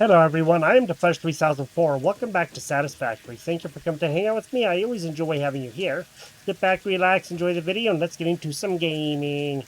Hello everyone, I am Defresh3004. Welcome back to Satisfactory. Thank you for coming to hang out with me. I always enjoy having you here. Sit back, relax, enjoy the video, and let's get into some gaming.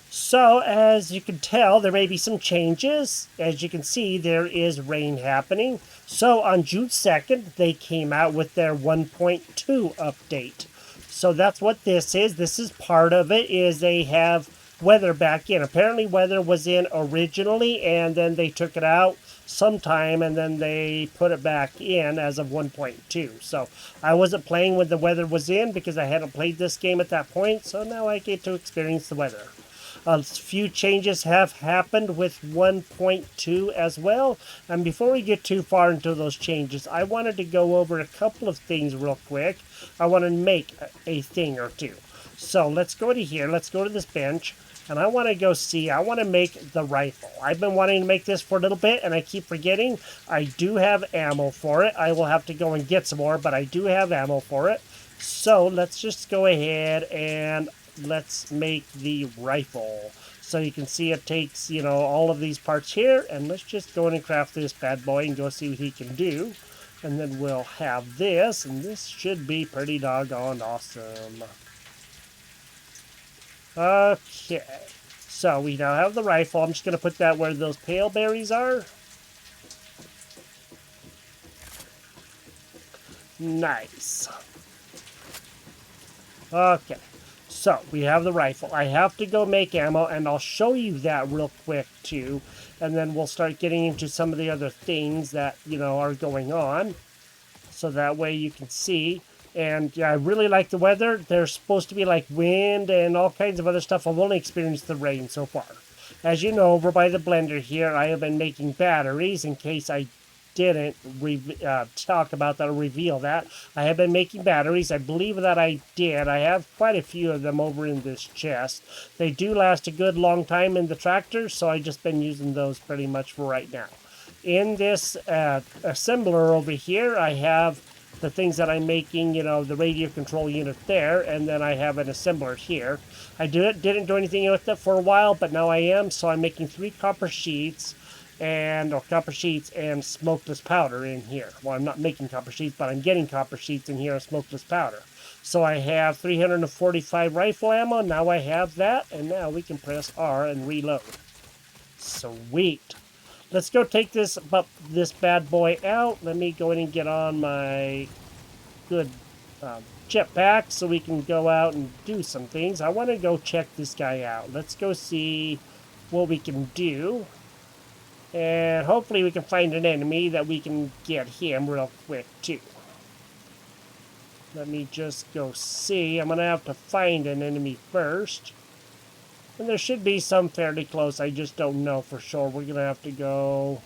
So, as you can tell, there may be some changes. As you can see, there is rain happening. So, on June 2nd, they came out with their 1.2 update. So, that's what this is. This is part of it, is they have weather back in. Apparently, weather was in originally, and then they took it out sometime, and then they put it back in as of 1.2. So, I wasn't playing when the weather was in because I hadn't played this game at that point. So, now I get to experience the weather. A few changes have happened with 1.2 as well. And before we get too far into those changes, I wanted to go over a couple of things real quick. I want to make a thing or two. So let's go to here. Let's go to this bench. And I want to go see, I want to make the rifle. I've been wanting to make this for a little bit, and I keep forgetting. I do have ammo for it. I will have to go and get some more, but I do have ammo for it. So let's just go ahead and let's make the rifle. So you can see it takes, all of these parts here, and let's just go in and craft this bad boy and go see what he can do. And then we'll have this, and this should be pretty doggone awesome. Okay, so we now have the rifle. I'm just going to put that where those pale berries are. Nice. Okay, so we have the rifle. I have to go make ammo, and I'll show you that real quick too. And then we'll start getting into some of the other things that, are going on. So that way you can see. And yeah, I really like the weather. There's supposed to be like wind and all kinds of other stuff. I've only experienced the rain so far. As you know, over by the blender here, I have been making batteries in case I didn't talk about that or reveal that. I have been making batteries. I believe that I did. I have quite a few of them over in this chest. They do last a good long time in the tractor, so I've just been using those pretty much for right now. In this assembler over here, I have the things that I'm making, the radio control unit there, and then I have an assembler here. I didn't do anything with it for a while, but now I am, so I'm making 3 copper sheets and smokeless powder in here. Well, I'm not making copper sheets, but I'm getting copper sheets in here and smokeless powder. So I have 345 rifle ammo. Now I have that, and now we can press R and reload. Sweet. Let's go take this bad boy out. Let me go in and get on my good jetpack so we can go out and do some things. I want to go check this guy out. Let's go see what we can do. And hopefully we can find an enemy that we can get him real quick too. Let me just go see. I'm going to have to find an enemy first. And there should be some fairly close. I just don't know for sure. We're going to have to go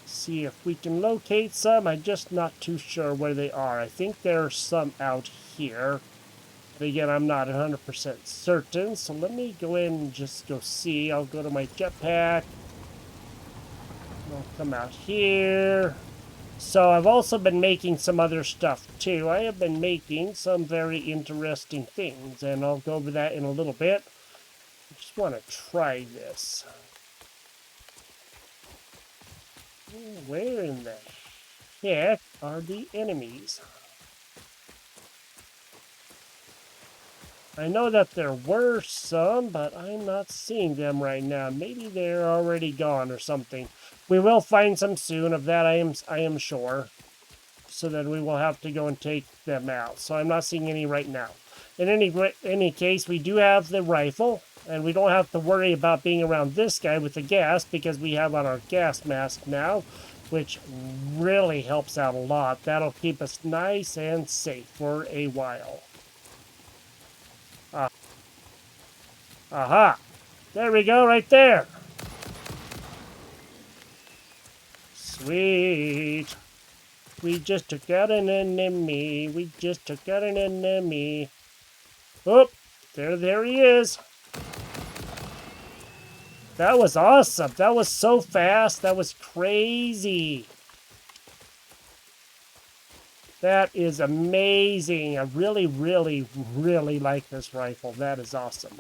see if we can locate some. I'm just not too sure where they are. I think there's some out here. But again, I'm not 100% certain. So let me go in and just go see. I'll go to my jetpack. I'll come out here. So I've also been making some other stuff too. I have been making some very interesting things, and I'll go over that in a little bit. I just want to try this. Where in the heck are the enemies? I know that there were some, but I'm not seeing them right now. Maybe they're already gone or something. We will find some soon, of that I am sure. So then we will have to go and take them out. So I'm not seeing any right now. In any case, we do have the rifle, and we don't have to worry about being around this guy with the gas because we have on our gas mask now, which really helps out a lot. That'll keep us nice and safe for a while. Aha! There we go, right there. Sweet. We just took out an enemy. We just took out an enemy. Oh, there he is. That was awesome. That was so fast. That was crazy. That is amazing. I really, really, really like this rifle. That is awesome.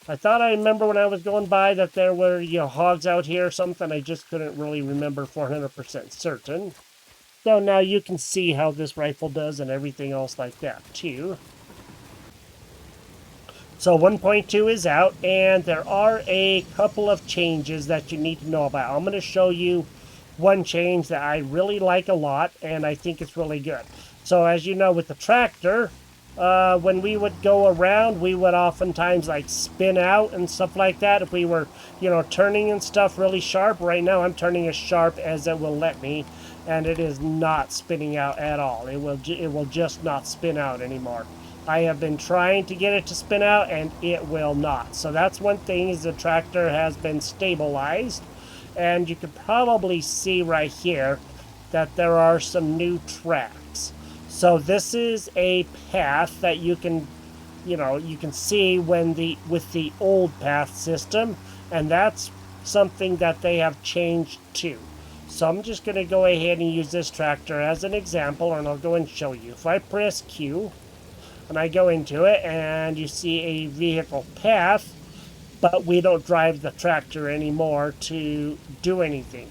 I thought I remember when I was going by that there were, hogs out here or something. I just couldn't really remember 400% certain. So now you can see how this rifle does and everything else like that too. So 1.2 is out, and there are a couple of changes that you need to know about. I'm going to show you one change that I really like a lot, and I think it's really good. So as you know, with the tractor, when we would go around, we would oftentimes like spin out and stuff like that. If we were, turning and stuff really sharp. Right now, I'm turning as sharp as it will let me, and it is not spinning out at all. It will just not spin out anymore. I have been trying to get it to spin out, and it will not. So that's one thing, is the tractor has been stabilized. And you can probably see right here that there are some new tracks. So this is a path that you can see with the old path system, and that's something that they have changed too. So I'm just going to go ahead and use this tractor as an example, and I'll go and show you. If I press Q, and I go into it, and you see a vehicle path, but we don't drive the tractor anymore to do anything.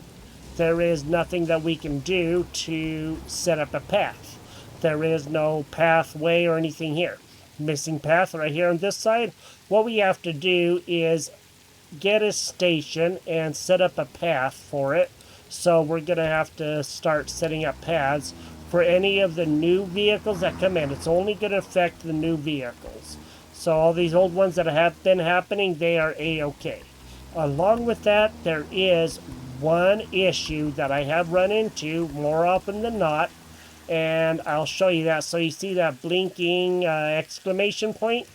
There is nothing that we can do to set up a path. There is no pathway or anything here. Missing path right here on this side. What we have to do is get a station and set up a path for it. So we're going to have to start setting up paths for any of the new vehicles that come in. It's only going to affect the new vehicles. So all these old ones that have been happening, they are A-okay. Along with that, there is one issue that I have run into more often than not, and I'll show you that. So you see that blinking exclamation point?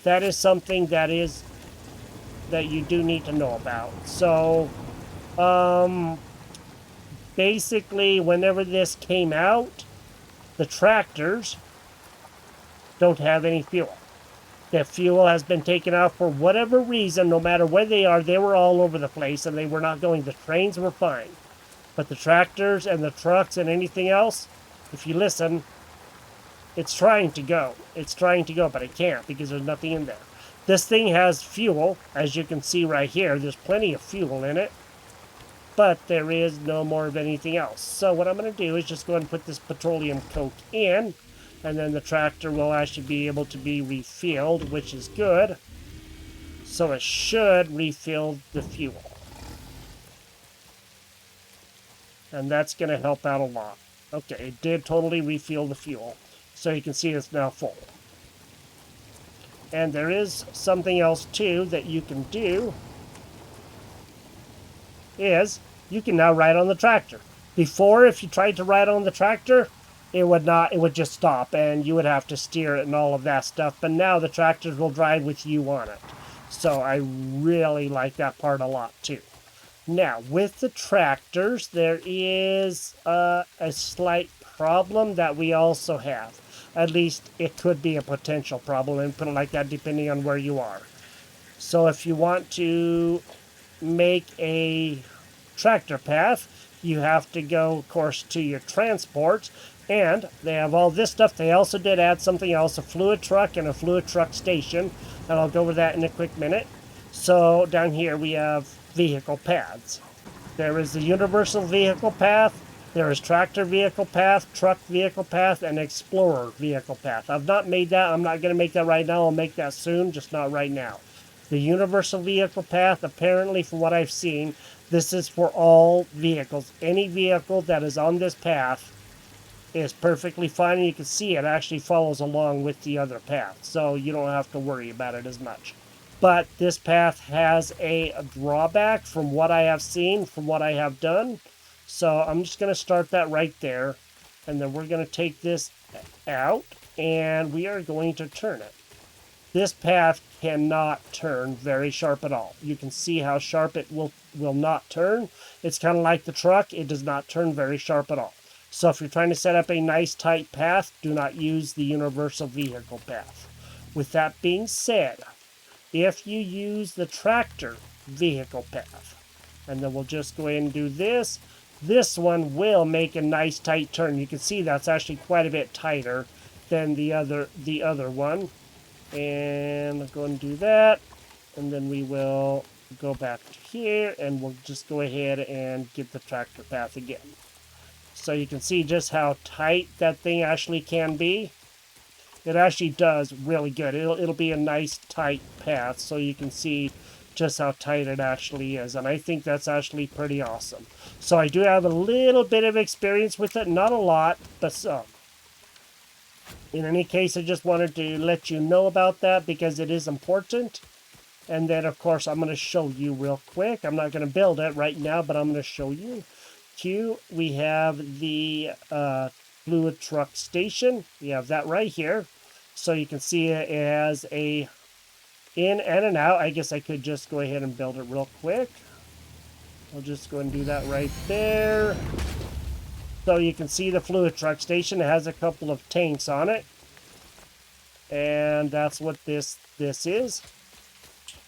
That is something that you do need to know about. So, basically, whenever this came out, the tractors don't have any fuel. The fuel has been taken out for whatever reason. No matter where they are, they were all over the place, and they were not going. The trains were fine. But the tractors and the trucks and anything else, if you listen, it's trying to go. It's trying to go, but it can't because there's nothing in there. This thing has fuel, as you can see right here. There's plenty of fuel in it, but there is no more of anything else. So what I'm going to do is just go ahead and put this petroleum coke in, and then the tractor will actually be able to be refilled, which is good. So it should refill the fuel. And that's going to help out a lot. Okay, it did totally refill the fuel. So you can see it's now full. And there is something else too that you can do, is you can now ride on the tractor. Before, if you tried to ride on the tractor, it would just stop and you would have to steer it and all of that stuff. But now the tractors will drive with you on it. So I really like that part a lot too. Now, with the tractors, there is a slight problem that we also have. At least it could be a potential problem, and put it like that, depending on where you are. So if you want to make a tractor path, you have to go, of course, to your transports, and they have all this stuff. They also did add something else, a fluid truck and a fluid truck station, and I'll go over that in a quick minute. So down here we have vehicle paths. There is the universal vehicle path, there is tractor vehicle path, truck vehicle path, and explorer vehicle path. I've not made that. I'm not going to make that right now. I'll make that soon, just not right now. The universal vehicle path, apparently from what I've seen, this is for all vehicles. Any vehicle that is on this path is perfectly fine, and you can see it actually follows along with the other path, so you don't have to worry about it as much. But this path has a drawback from what I have seen, from what I have done. So I'm just going to start that right there. And then we're going to take this out, and we are going to turn it. This path cannot turn very sharp at all. You can see how sharp it will not turn. It's kind of like the truck. It does not turn very sharp at all. So if you're trying to set up a nice tight path, do not use the universal vehicle path. With that being said, if you use the tractor vehicle path, and then we'll just go ahead and do this, this one will make a nice tight turn. You can see that's actually quite a bit tighter than the other one. And I'll go and do that. and then we will go back to here, and we'll just go ahead and get the tractor path again. So you can see just how tight that thing actually can be. It actually does really good. It'll be a nice tight path, so you can see just how tight it actually is. And I think that's actually pretty awesome. So I do have a little bit of experience with it, not a lot, but some. In any case, I just wanted to let you know about that because it is important. And then, of course, I'm going to show you real quick. I'm not going to build it right now, but I'm going to show you. Q, we have the fluid truck station. We have that right here. So you can see it as a in and an out. I guess I could just go ahead and build it real quick. I'll just go and do that right there. So you can see the fluid truck station. It has a couple of tanks on it. And that's what this is.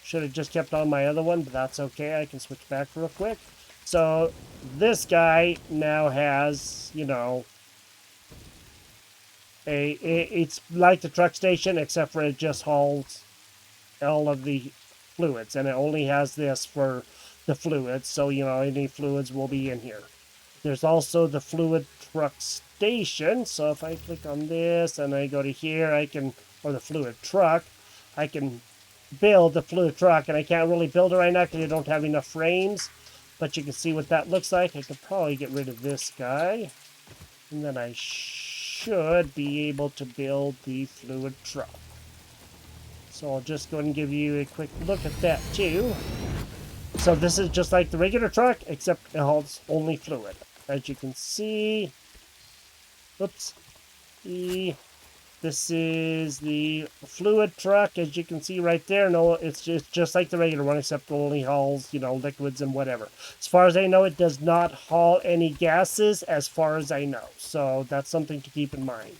Should have just kept on my other one, but that's okay. I can switch back real quick. So this guy now has, you know, it's like the truck station, except for it just hauls all of the fluids, and it only has this for the fluids. So, you know, any fluids will be in here. There's also the fluid truck station. So if I click on this and I go to here, I can, or the fluid truck, I can build the fluid truck, and I can't really build it right now because I don't have enough frames, but you can see what that looks like. I could probably get rid of this guy, and then I should be able to build the fluid truck. So I'll just go ahead and give you a quick look at that too. So this is just like the regular truck, except it holds only fluid. As you can see, oops, this is the fluid truck, as you can see right there. No, it's just like the regular one, except it only hauls, you know, liquids and whatever. As far as I know, it does not haul any gases, as far as I know. So that's something to keep in mind.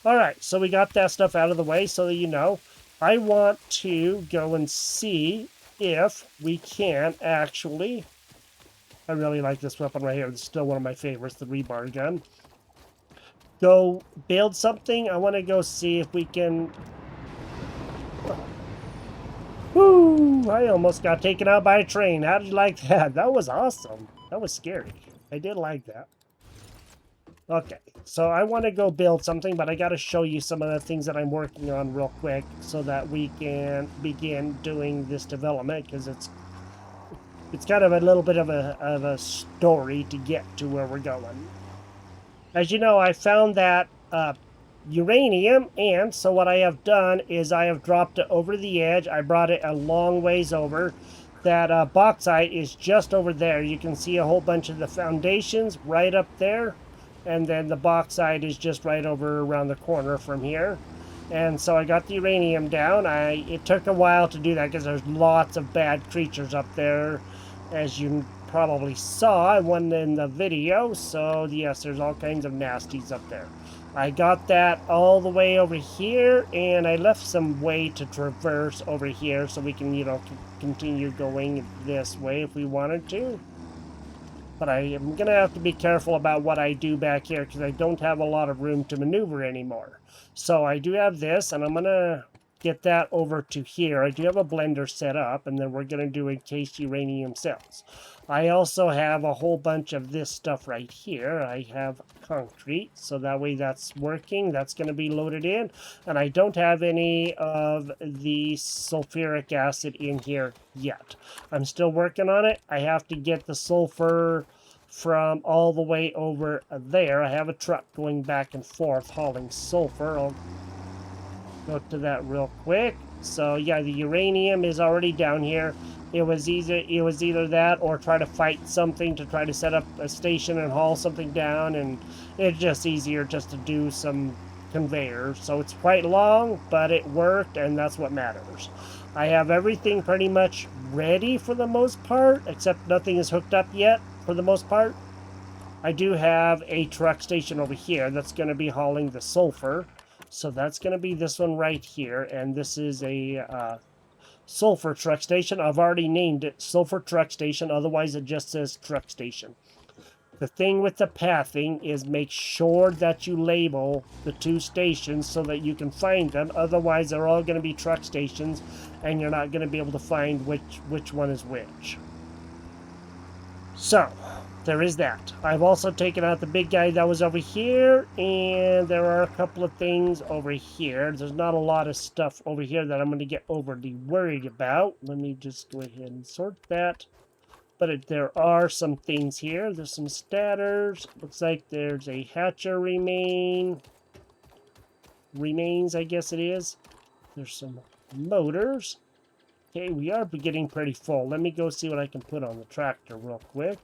All right, so we got that stuff out of the way so that you know. I want to go and see if we can actually... I really like this weapon right here. It's still one of my favorites, the rebar gun. Go build something. I want to go see if we can... Woo! I almost got taken out by a train. How did you like that? That was awesome. That was scary. I did like that. Okay, so I want to go build something, but I got to show you some of the things that I'm working on real quick so that we can begin doing this development, because it's kind of a little bit of a story to get to where we're going. As you know, I found that uranium, and so what I have done is I have dropped it over the edge. I brought it a long ways over. That bauxite is just over there. You can see a whole bunch of the foundations right up there, and then the bauxite is just right over around the corner from here. And so I got the uranium down. It took a while to do that because there's lots of bad creatures up there, as you probably saw one in the video. So yes, there's all kinds of nasties up there. I got that all the way over here, and I left some way to traverse over here so we can, you know, continue going this way if we wanted to. But I am going to have to be careful about what I do back here because I don't have a lot of room to maneuver anymore. So I do have this, and I'm going to get that over to here. I do have a blender set up, and then we're going to do encased uranium cells. I also have a whole bunch of this stuff right here. I have concrete, so that way that's working. That's going to be loaded in. And I don't have any of the sulfuric acid in here yet. I'm still working on it. I have to get the sulfur from all the way over there. I have a truck going back and forth hauling sulfur. I'll go to that real quick. So yeah, the uranium is already down here. It was either that or try to fight something to try to set up a station and haul something down, and it's just easier just to do some conveyor. So it's quite long, but it worked, and that's what matters. I have everything pretty much ready for the most part, except nothing is hooked up yet for the most part. I do have a truck station over here that's going to be hauling the sulfur. So that's going to be this one right here, and this is a sulfur truck station. I've already named it Sulfur Truck Station, otherwise it just says truck station. The thing with the pathing is make sure that you label the two stations so that you can find them. Otherwise, they're all going to be truck stations, and you're not going to be able to find which one is which. So, there is that. I've also taken out the big guy that was over here, and there are a couple of things over here. There's not a lot of stuff over here that I'm going to get overly worried about. Let me just go ahead and sort that. But there are some things here. There's some statters. Looks like there's a hatcher remains, I guess it is. There's some motors. Okay, we are getting pretty full. Let me go see what I can put on the tractor real quick.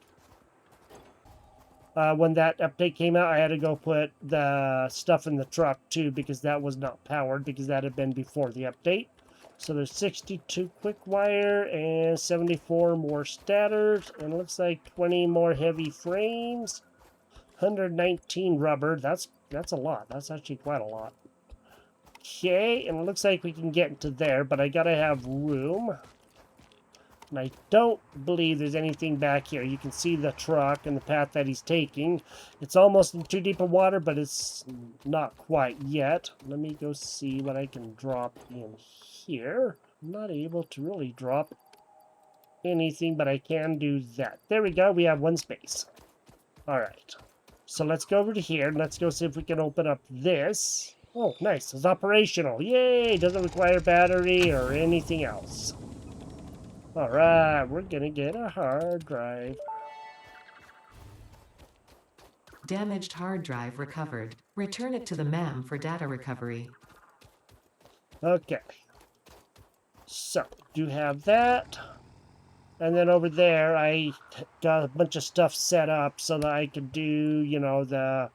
When that update came out, I had to go put the stuff in the truck too because that was not powered because that had been before the update. So there's 62 quick wire and 74 more statters, and it looks like 20 more heavy frames. 119 rubber. That's a lot. That's actually quite a lot. Okay, and it looks like we can get into there, but I gotta have room. And I don't believe there's anything back here. You can see the truck and the path that he's taking. It's almost in too deep of water, but it's not quite yet. Let me go see what I can drop in here. I'm not able to really drop anything, but I can do that. There we go. We have one space. All right. So let's go over to here, and let's go see if we can open up this. Oh, nice. It's operational. Yay! Doesn't require battery or anything else. Alright, we're gonna get a hard drive. Damaged hard drive recovered. Return it to the MAM for data recovery. Okay. So, do have that. And then over there, I got a bunch of stuff set up so that I could do, you know, the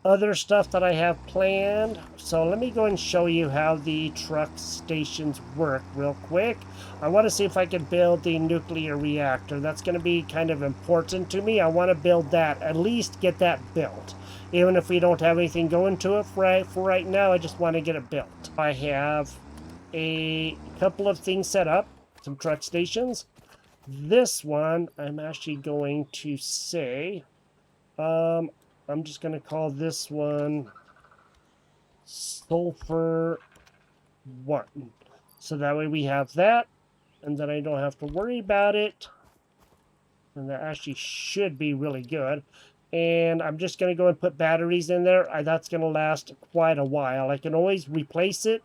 other stuff that I have planned. So let me go and show you how the truck stations work real quick. I want to see if I can build the nuclear reactor. That's going to be kind of important to me. I want to build that, at least get that built. Even if we don't have anything going to it for right now, I just want to get it built. I have a couple of things set up, some truck stations. This one, I'm actually going to say, I'm just going to call this one Sulfur 1. So that way we have that, and then I don't have to worry about it. And that actually should be really good. And I'm just going to go and put batteries in there. That's going to last quite a while. I can always replace it.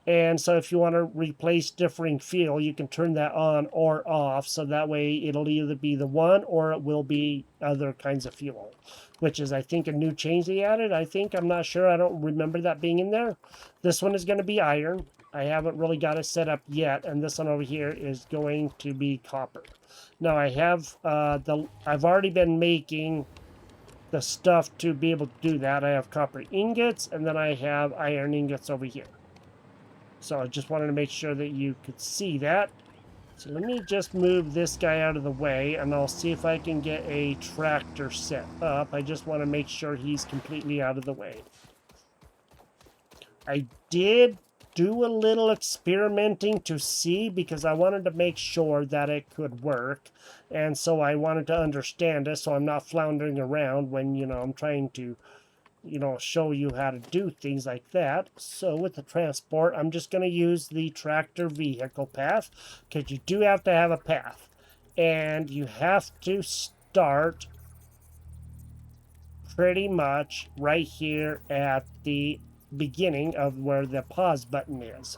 And so if you want to replace differing fuel, you can turn that on or off. So that way it'll either be the one or it will be other kinds of fuel, which is, I think, a new change they added. I'm not sure. I don't remember that being in there. This one is going to be iron. I haven't really got it set up yet. And this one over here is going to be copper. Now I have I've already been making the stuff to be able to do that. I have copper ingots, and then I have iron ingots over here. So I just wanted to make sure that you could see that. So let me just move this guy out of the way, and I'll see if I can get a tractor set up. I just want to make sure he's completely out of the way. I did do a little experimenting to see because I wanted to make sure that it could work. And so I wanted to understand it so I'm not floundering around when, I'm trying to show you how to do things like that. So with the transport, I'm just going to use the tractor vehicle path because you do have to have a path. And you have to start pretty much right here at the beginning of where the pause button is.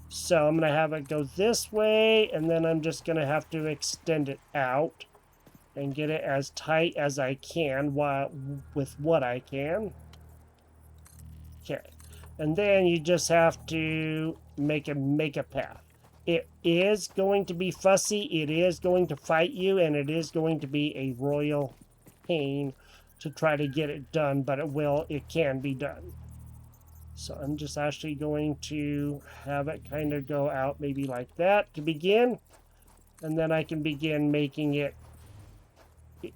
So I'm going to have it go this way, and then I'm just going to have to extend it out and get it as tight as I can with what I can. Okay. And then you just have to make a path. It is going to be fussy, it is going to fight you, and it is going to be a royal pain to try to get it done, but it can be done. So I'm just actually going to have it kind of go out maybe like that to begin. And then I can begin making it.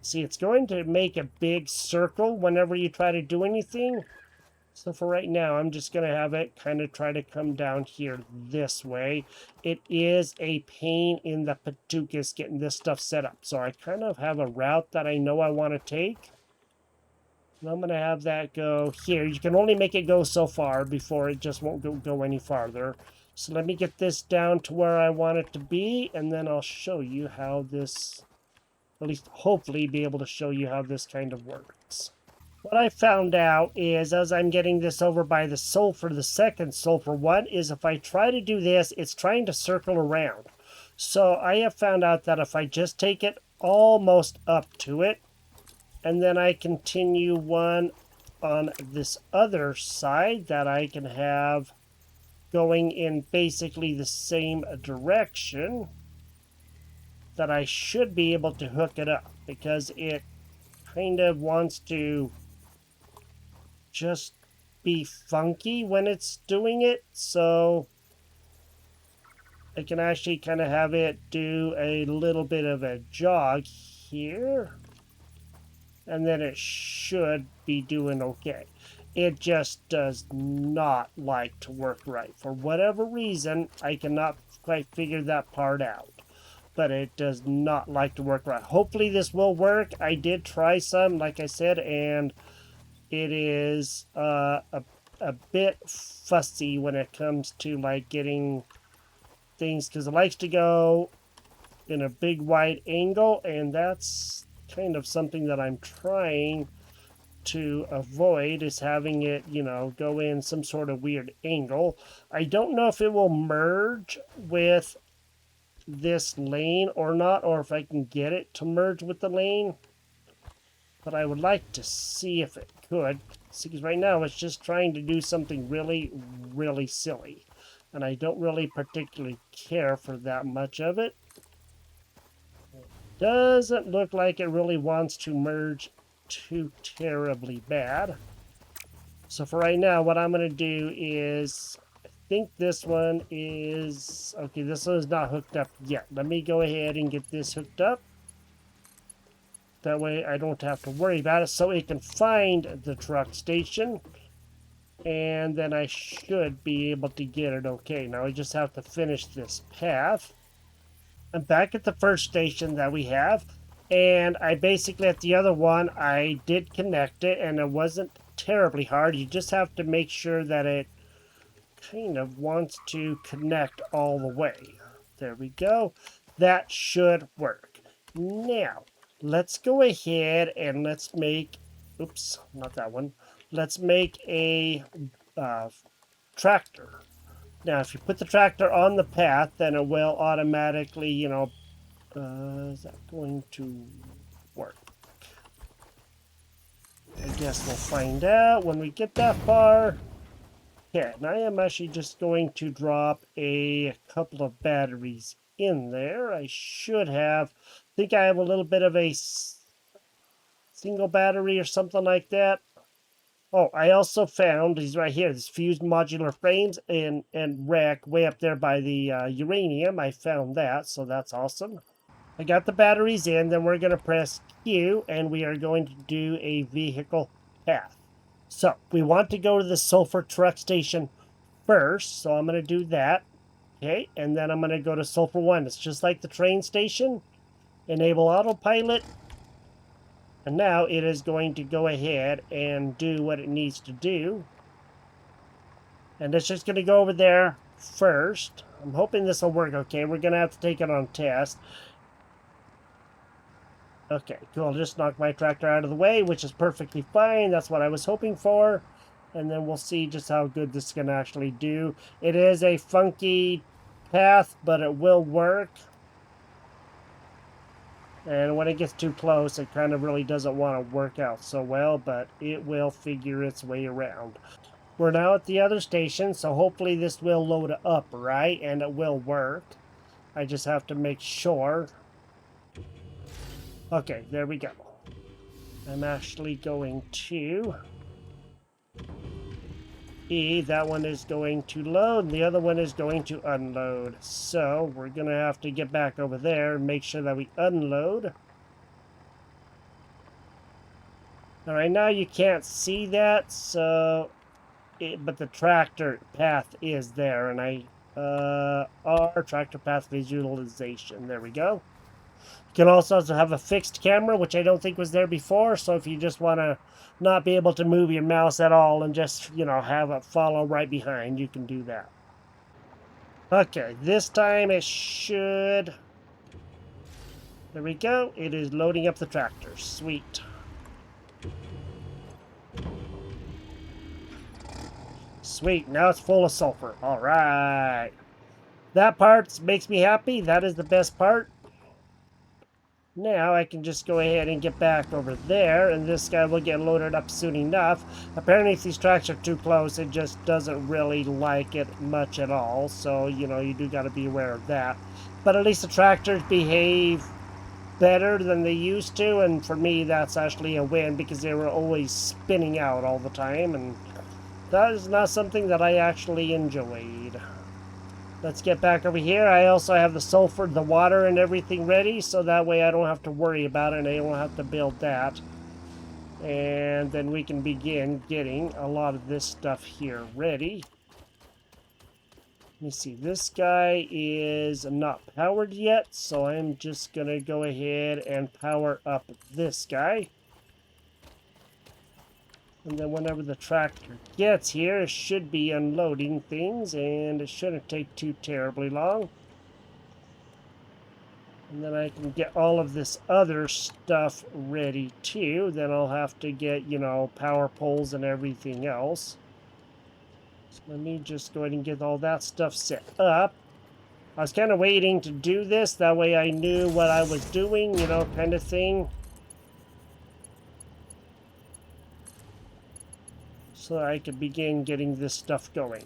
See, it's going to make a big circle whenever you try to do anything. So for right now, I'm just going to have it kind of try to come down here this way. It is a pain in the patookus getting this stuff set up. So I kind of have a route that I know I want to take. And I'm going to have that go here. You can only make it go so far before it just won't go any farther. So let me get this down to where I want it to be, and then I'll show you how this, at least hopefully be able to show you how this kind of works. What I found out is, as I'm getting this over by the sulfur, the second sulfur one, is if I try to do this, it's trying to circle around. So I have found out that if I just take it almost up to it, and then I continue one on this other side that I can have going in basically the same direction, that I should be able to hook it up, because it kind of wants to just be funky when it's doing it. So I can actually kind of have it do a little bit of a jog here, and then it should be doing okay. It just does not like to work right. For whatever reason, I cannot quite figure that part out. But it does not like to work right. Hopefully this will work. I did try some, like I said, and it is a bit fussy when it comes to like getting things, because it likes to go in a big wide angle, and that's kind of something that I'm trying to avoid, is having it, go in some sort of weird angle. I don't know if it will merge with this lane or not, or if I can get it to merge with the lane, but I would like to see if it could. See, because right now it's just trying to do something really, really silly, and I don't really particularly care for that much of it. Doesn't look like it really wants to merge too terribly bad. So for right now, what I'm going to do is, I think this one is, okay, this one is not hooked up yet. Let me go ahead and get this hooked up. That way I don't have to worry about it, so it can find the truck station. And then I should be able to get it okay. Now I just have to finish this path. I'm back at the first station that we have. And I basically, at the other one, I did connect it, and it wasn't terribly hard. You just have to make sure that it kind of wants to connect all the way. There we go. That should work. Now, let's go ahead and let's make, oops, not that one. Let's make a tractor. Now, if you put the tractor on the path, then it will automatically, is that going to work? I guess we'll find out when we get that far. Okay, and I am actually just going to drop a couple of batteries in there. I should have, I think I have a little bit of a single battery or something like that. Oh, I also found, he's right here, this fused modular frames and rack way up there by the uranium. I found that, so that's awesome. I got the batteries in, then we're going to press Q, and we are going to do a vehicle path. So, we want to go to the sulfur truck station first, so I'm going to do that. Okay, and then I'm going to go to sulfur 1. It's just like the train station. Enable autopilot. And now it is going to go ahead and do what it needs to do. And it's just going to go over there first. I'm hoping this will work okay. We're going to have to take it on test. Okay, cool. Just knock my tractor out of the way, which is perfectly fine. That's what I was hoping for. And then we'll see just how good this can actually do. It is a funky path, but it will work. And when it gets too close, it kind of really doesn't want to work out so well, but it will figure its way around. We're now at the other station, so hopefully this will load up right, and it will work. I just have to make sure. Okay, there we go. I'm actually going to that one is going to load, and the other one is going to unload. So we're going to have to get back over there and make sure that we unload. All right, now you can't see that, so but the tractor path is there, and our tractor path visualization. There we go. You can also have a fixed camera, which I don't think was there before. So if you just want to not be able to move your mouse at all and just, have it follow right behind, you can do that. Okay, this time it should... There we go. It is loading up the tractor. Sweet. Sweet, now it's full of sulfur. All right. That part makes me happy. That is the best part. Now I can just go ahead and get back over there, and this guy will get loaded up soon enough. Apparently if these tracks are too close, it just doesn't really like it much at all. So, you do got to be aware of that. But at least the tractors behave better than they used to, and for me that's actually a win because they were always spinning out all the time, and that is not something that I actually enjoyed. Let's get back over here. I also have the sulfur, the water, and everything ready, so that way I don't have to worry about it, and I don't have to build that. And then we can begin getting a lot of this stuff here ready. Let me see. This guy is not powered yet, so I'm just going to go ahead and power up this guy. And then whenever the tractor gets here, it should be unloading things, and it shouldn't take too terribly long. And then I can get all of this other stuff ready too. Then I'll have to get, power poles and everything else. So let me just go ahead and get all that stuff set up. I was kind of waiting to do this. That way I knew what I was doing, kind of thing. So I could begin getting this stuff going.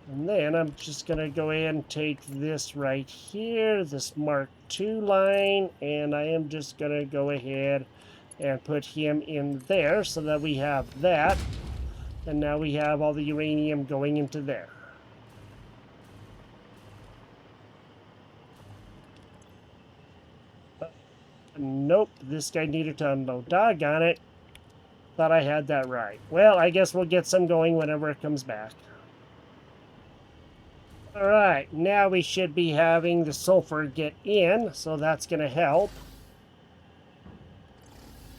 And then I'm just going to go ahead and take this right here, this Mark II line, and I am just going to go ahead and put him in there so that we have that. And now we have all the uranium going into there. Nope, this guy needed to unload. Doggone it. Thought I had that right. Well, I guess we'll get some going whenever it comes back. Alright, now we should be having the sulfur get in, so that's going to help.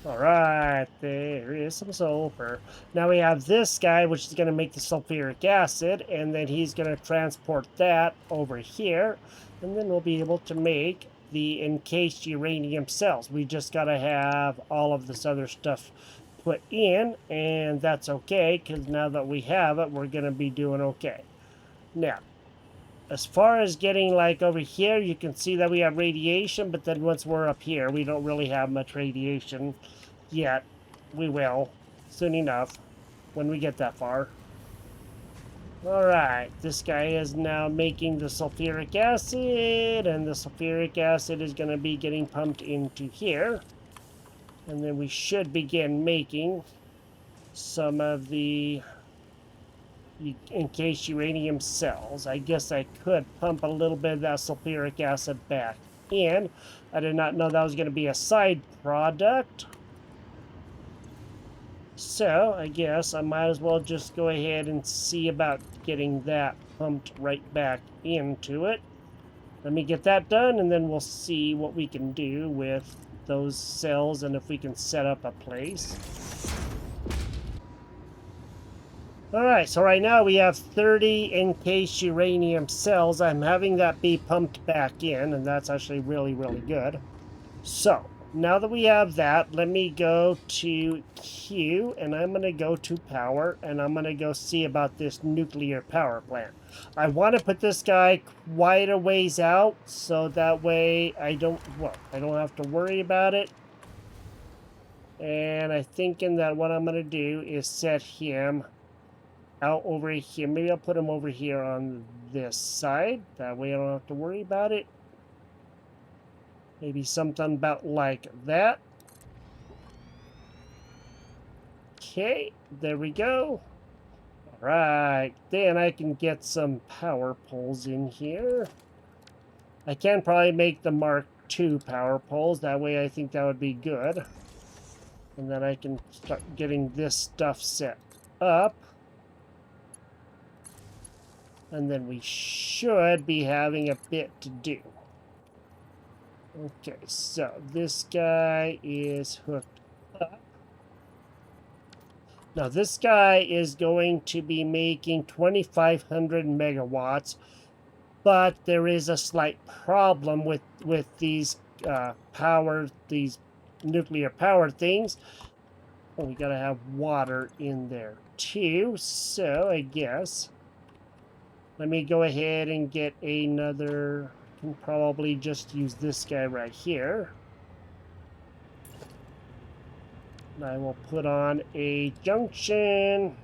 Alright, there is some sulfur. Now we have this guy, which is going to make the sulfuric acid, and then he's going to transport that over here, and then we'll be able to make the encased uranium cells. We just got to have all of this other stuff put in, and that's okay, because now that we have it, we're going to be doing okay. Now, as far as getting like over here, you can see that we have radiation, but then once we're up here, we don't really have much radiation yet. We will soon enough when we get that far. Alright, this guy is now making the sulfuric acid, and the sulfuric acid is going to be getting pumped into here. And then we should begin making some of the encased uranium cells. I guess I could pump a little bit of that sulfuric acid back in. I did not know that was going to be a side product. So I guess I might as well just go ahead and see about getting that pumped right back into it. Let me get that done, and then we'll see what we can do with those cells and if we can set up a place. Alright, so right now we have 30 encased uranium cells. I'm having that be pumped back in, and that's actually really, really good. So, now that we have that, let me go to Q, and I'm going to go to power, and I'm going to go see about this nuclear power plant. I want to put this guy quite a ways out, so that way I don't have to worry about it. And I'm thinking that what I'm going to do is set him out over here. Maybe I'll put him over here on this side. That way I don't have to worry about it. Maybe something about like that. Okay, there we go. Alright, then I can get some power poles in here. I can probably make the Mark II power poles. That way I think that would be good. And then I can start getting this stuff set up. And then we should be having a bit to do. Okay, so this guy is hooked up. Now this guy is going to be making 2,500 megawatts, but there is a slight problem with these these nuclear power things. Oh, we gotta have water in there too. So I guess let me go ahead and get another. I can probably just use this guy right here. And I will put on a junction.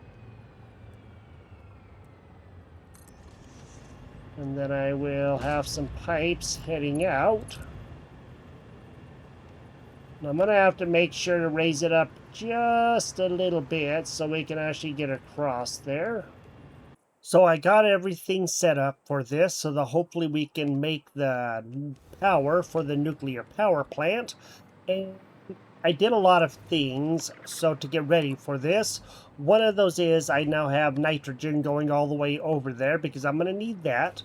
And then I will have some pipes heading out. And I'm going to have to make sure to raise it up just a little bit so we can actually get across there. So I got everything set up for this so that hopefully we can make the power for the nuclear power plant. And I did a lot of things so to get ready for this. One of those is I now have nitrogen going all the way over there because I'm going to need that.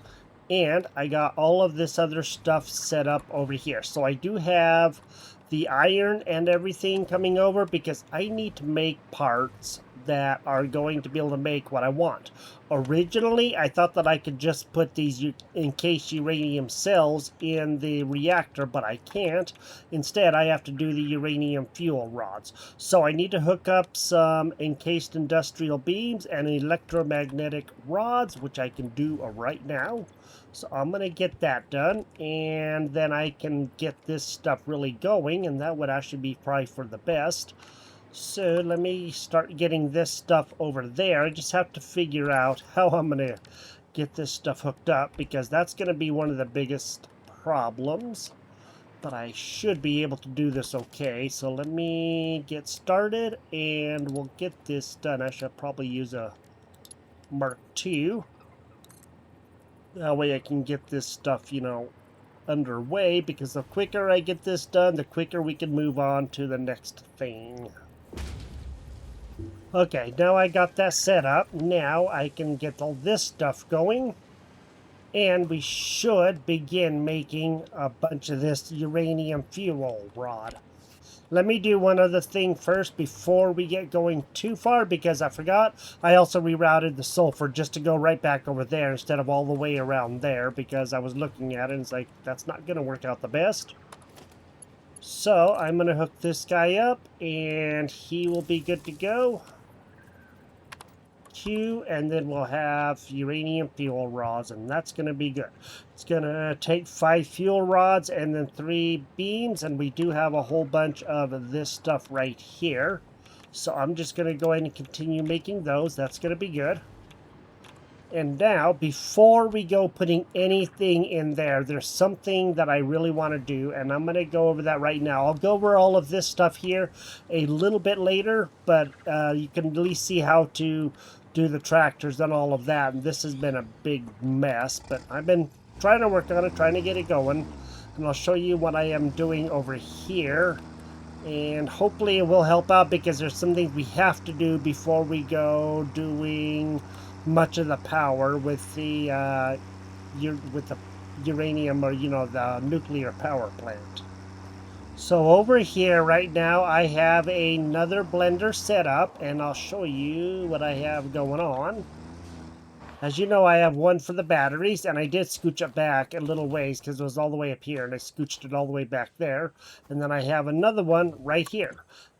And I got all of this other stuff set up over here. So I do have the iron and everything coming over because I need to make parts that are going to be able to make what I want. Originally, I thought that I could just put these encased uranium cells in the reactor, but I can't. Instead, I have to do the uranium fuel rods. So I need to hook up some encased industrial beams and electromagnetic rods, which I can do right now. So I'm going to get that done, and then I can get this stuff really going, and that would actually be probably for the best. So let me start getting this stuff over there. I just have to figure out how I'm going to get this stuff hooked up, because that's going to be one of the biggest problems. But I should be able to do this okay. So let me get started, and we'll get this done. I should probably use a Mark II. That way I can get this stuff, underway, because the quicker I get this done, the quicker we can move on to the next thing. Okay, now I got that set up. Now I can get all this stuff going. And we should begin making a bunch of this uranium fuel rod. Let me do one other thing first before we get going too far, because I forgot. I also rerouted the sulfur just to go right back over there instead of all the way around there, because I was looking at it and it's like, that's not going to work out the best. So I'm going to hook this guy up and he will be good to go. And then we'll have uranium fuel rods, and that's going to be good. It's going to take 5 fuel rods and then 3 beams, and we do have a whole bunch of this stuff right here. So I'm just going to go ahead and continue making those. That's going to be good. And now, before we go putting anything in there, there's something that I really want to do, and I'm going to go over that right now. I'll go over all of this stuff here a little bit later, but you can at least see how to do the tractors and all of that. And this has been a big mess, but I've been trying to work on it, trying to get it going. And I'll show you what I am doing over here. And hopefully it will help out, because there's some things we have to do before we go doing much of the power with the uranium, or the nuclear power plant. So over here right now I have another blender set up, and I'll show you what I have going on. As you know, I have one for the batteries, and I did scooch it back a little ways because it was all the way up here, and I scooched it all the way back there. And then I have another one right here.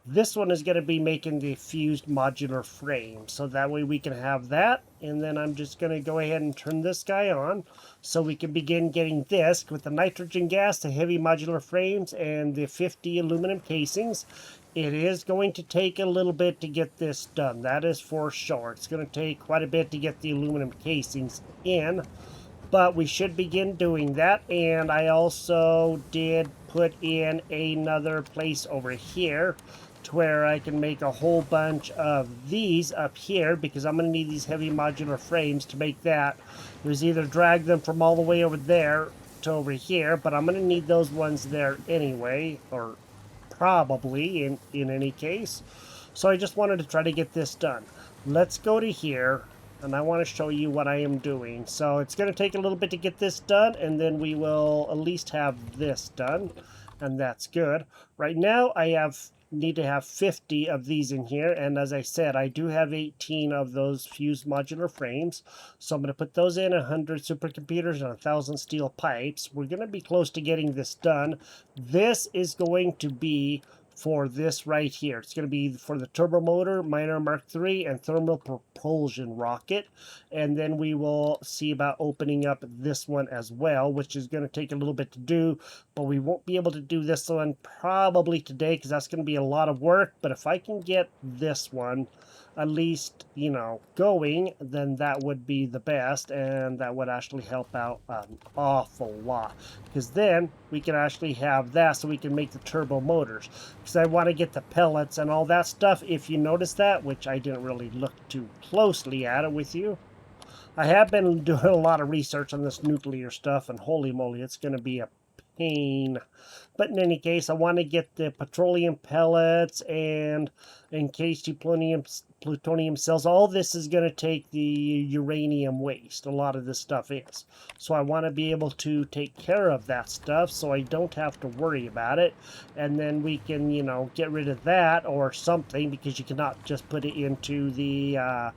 This one is going to be making the fused modular frame, so that way we can have that. And then I'm just going to go ahead and turn this guy on so we can begin getting this with the nitrogen gas, the heavy modular frames, and the 50 aluminum casings. It is going to take a little bit to get this done, that is for sure. It's going to take quite a bit to get the aluminum casings in, but we should begin doing that. And I also did put in another place over here to where I can make a whole bunch of these up here, because I'm going to need these heavy modular frames to make that. There's either drag them from all the way over there to over here, but I'm going to need those ones there anyway, or probably in any case. So I just wanted to try to get this done. Let's go to here. and I want to show you what I am doing. So it's going to take a little bit to get this done, and then we will at least have this done, and that's good. Right now I need to have 50 of these in here, and as I said, I do have 18 of those fused modular frames. So I'm going to put those in, 100 supercomputers and 1,000 steel pipes. We're going to be close to getting this done. This is going to be for this right here. It's going to be for the turbo motor, Miner Mark III, and thermal propulsion rocket. And then we will see about opening up this one as well, which is going to take a little bit to do, but we won't be able to do this one probably today because that's going to be a lot of work. But if I can get this one at least, going, then that would be the best, and that would actually help out an awful lot, because then we can actually have that so we can make the turbo motors, because I want to get the pellets and all that stuff. If you notice that, which I didn't really look too closely at it with you, I have been doing a lot of research on this nuclear stuff, and holy moly, it's going to be a pain. But in any case, I want to get the petroleum pellets and encased plutonium cells. All this is going to take the uranium waste. A lot of this stuff is. So I want to be able to take care of that stuff so I don't have to worry about it. And then we can, get rid of that or something, because you cannot just put it into the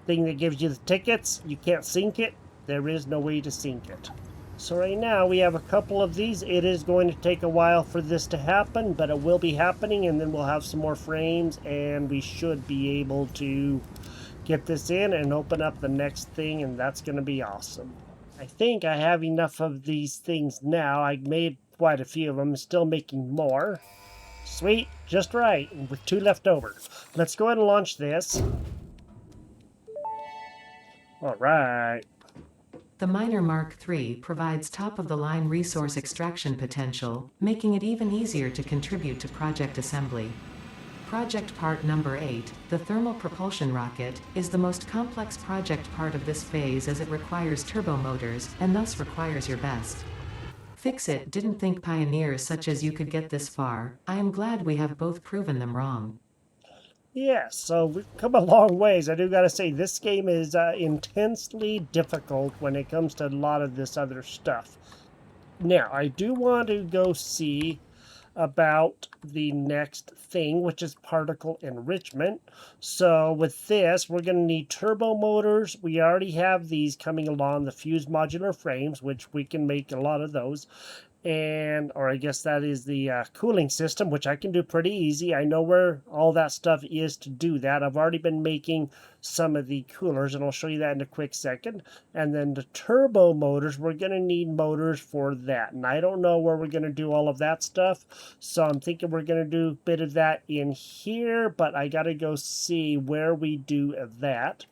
thing that gives you the tickets. You can't sink it. There is no way to sink it. So right now we have a couple of these. It is going to take a while for this to happen, but it will be happening, and then we'll have some more frames, and we should be able to get this in and open up the next thing, and that's going to be awesome. I think I have enough of these things now. I made quite a few of them. I'm still making more. Sweet, just right, with 2 left over. Let's go ahead and launch this. All right. The Miner Mark III provides top-of-the-line resource extraction potential, making it even easier to contribute to project assembly. Project part number 8, the thermal propulsion rocket, is the most complex project part of this phase, as it requires turbo motors, and thus requires your best. Fix-It didn't think pioneers such as you could get this far. I am glad we have both proven them wrong. Yeah, so we've come a long ways. I do gotta say, this game is intensely difficult when it comes to a lot of this other stuff. Now, I do want to go see about the next thing, which is particle enrichment. So with this, we're going to need turbo motors. We already have these coming along, the fused modular frames, which we can make a lot of those. Or I guess that is the cooling system, which I can do pretty easy. I know where all that stuff is to do that. I've already been making some of the coolers, and I'll show you that in a quick second. And then the turbo motors, we're going to need motors for that. And I don't know where we're going to do all of that stuff, so I'm thinking we're going to do a bit of that in here, but I got to go see where we do that.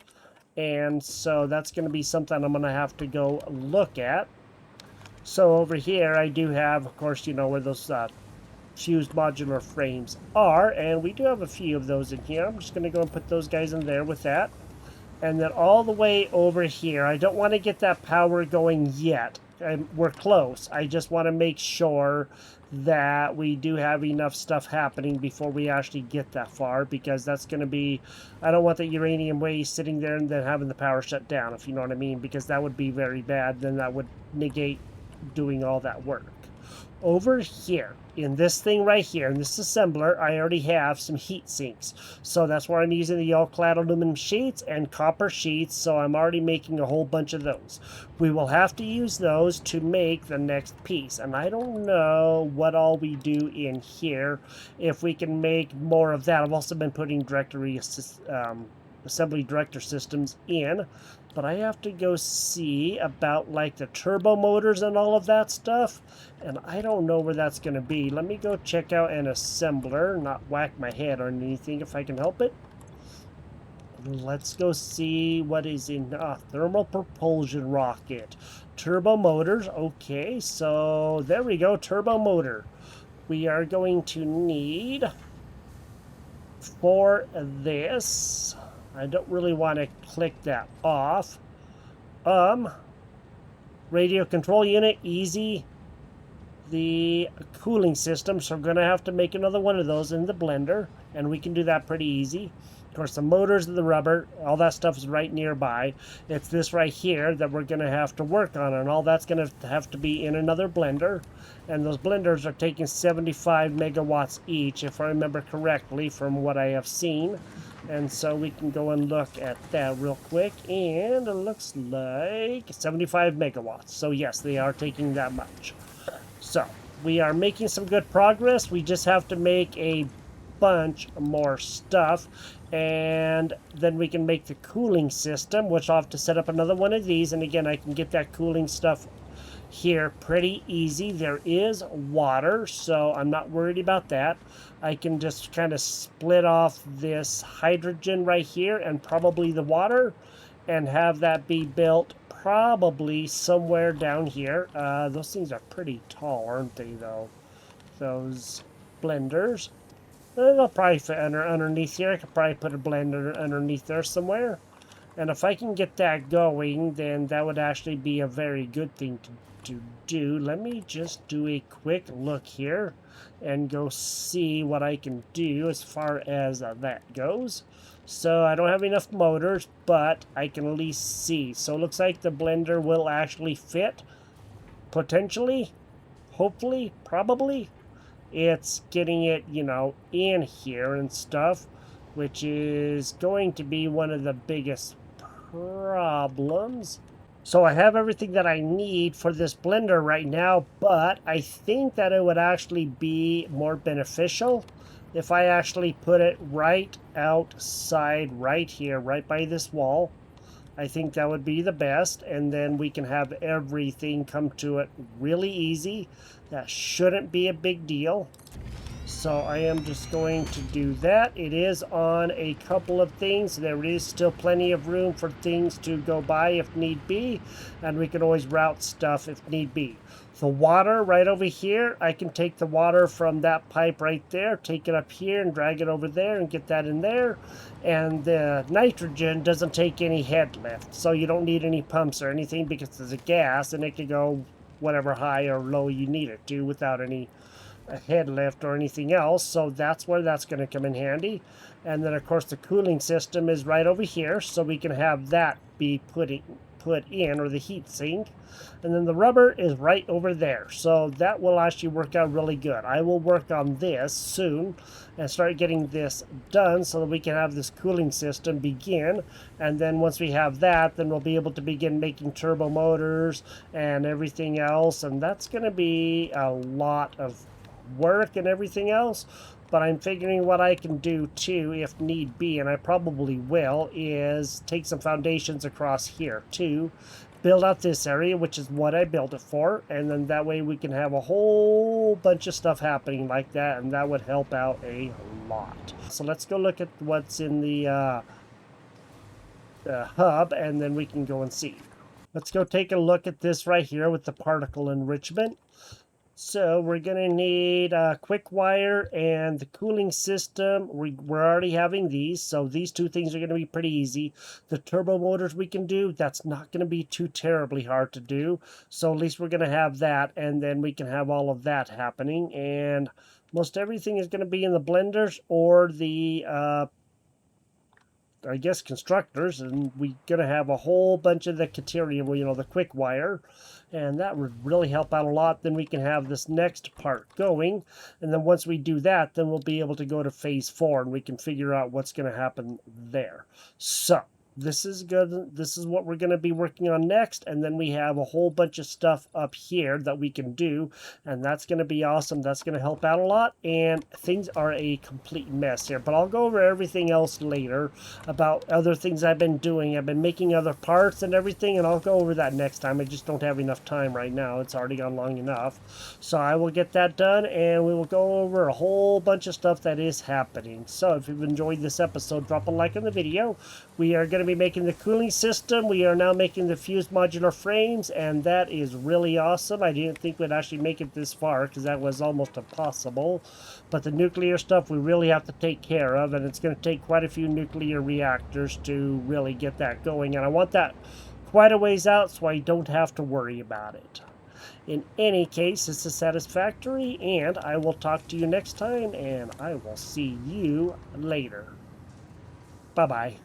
And so that's going to be something I'm going to have to go look at. So over here, I do have, of course, where those fused modular frames are, and we do have a few of those in here. I'm just going to go and put those guys in there with that. And then all the way over here, I don't want to get that power going yet. We're close. I just want to make sure that we do have enough stuff happening before we actually get that far, because that's going to be, I don't want the uranium waste sitting there and then having the power shut down, if you know what I mean, because that would be very bad. Then that would negate doing all that work. Over here, in this thing right here, in this assembler, I already have some heat sinks. So that's where I'm using the all-clad aluminum sheets and copper sheets, so I'm already making a whole bunch of those. We will have to use those to make the next piece, and I don't know what all we do in here, if we can make more of that. I've also been putting assembly director systems in, but I have to go see about like the turbo motors and all of that stuff, and I don't know where that's going to be. Let me go check out an assembler, not whack my head on anything if I can help it. Let's go see what is in thermal propulsion rocket. Turbo motors. Okay, so there we go, turbo motor. We are going to need for this, I don't really want to click that off. Radio control unit, easy. the cooling system, so we're going to have to make another one of those in the blender, and we can do that pretty easy. Of course, the motors and the rubber, all that stuff is right nearby. It's this right here that we're going to have to work on, and all that's going to have to be in another blender. And those blenders are taking 75 megawatts each, if I remember correctly from what I have seen. And so we can go and look at that real quick, and it looks like 75 megawatts. So yes, they are taking that much. So we are making some good progress. We just have to make a bunch more stuff, and then we can make the cooling system, which I'll have to set up another one of these. And again, I can get that cooling stuff here pretty easy. There is water, so I'm not worried about that. I can just kind of split off this hydrogen right here and probably the water, and have that be built probably somewhere down here. Those things are pretty tall, aren't they, though? Those blenders. They'll probably fit underneath here. I could probably put a blender underneath there somewhere. And if I can get that going, then that would actually be a very good thing to do. Let me just do a quick look here and go see what I can do as far as that goes. So I don't have enough motors, but I can at least see. So it looks like the blender will actually fit. Potentially. Hopefully. Probably. It's getting it, in here and stuff, which is going to be one of the biggest problems. So I have everything that I need for this blender right now, but I think that it would actually be more beneficial if I actually put it right outside right here, right by this wall. I think that would be the best, and then we can have everything come to it really easy. That shouldn't be a big deal. So I am just going to do that. It is on a couple of things. There is still plenty of room for things to go by if need be, and we can always route stuff if need be. The water right over here, I can take the water from that pipe right there, take it up here and drag it over there and get that in there. And the nitrogen doesn't take any head lift, so you don't need any pumps or anything because there's a gas and it can go whatever high or low you need it to without any head lift or anything else. So that's where that's going to come in handy. And then of course the cooling system is right over here, so we can have that be put in, or the heat sink. And then the rubber is right over there, so that will actually work out really good. I will work on this soon and start getting this done so that we can have this cooling system begin. And then once we have that, then we'll be able to begin making turbo motors and everything else, and that's going to be a lot of work and everything else. But I'm figuring what I can do too, if need be, and I probably will, is take some foundations across here too, build out this area, which is what I built it for, and then that way we can have a whole bunch of stuff happening like that, and that would help out a lot. So let's go look at what's in the hub, and then we can go and see. Let's go take a look at this right here with the particle enrichment. So we're going to need a quick wire and the cooling system. We're already having these, so these two things are going to be pretty easy. The turbo motors we can do, that's not going to be too terribly hard to do. So at least we're going to have that, and then we can have all of that happening. And most everything is going to be in the blenders or the I guess constructors, and we're going to have a whole bunch of the caterium, the quick wire, and that would really help out a lot. Then we can have this next part going, and then once we do that, then we'll be able to go to phase 4, and we can figure out what's going to happen there. So this is good. This is what we're going to be working on next, and then we have a whole bunch of stuff up here that we can do, and that's going to be awesome. That's going to help out a lot, and things are a complete mess here, but I'll go over everything else later about other things I've been doing. I've been making other parts and everything, and I'll go over that next time. I just don't have enough time right now. It's already gone long enough, so I will get that done, and we will go over a whole bunch of stuff that is happening. So if you've enjoyed this episode, drop a like on the video. We are going to be making the cooling system. We are now making the fused modular frames, and that is really awesome. I didn't think we'd actually make it this far because that was almost impossible. But the nuclear stuff we really have to take care of, and it's going to take quite a few nuclear reactors to really get that going. And I want that quite a ways out so I don't have to worry about it. In any case, this is Satisfactory, and I will talk to you next time, and I will see you later. Bye-bye.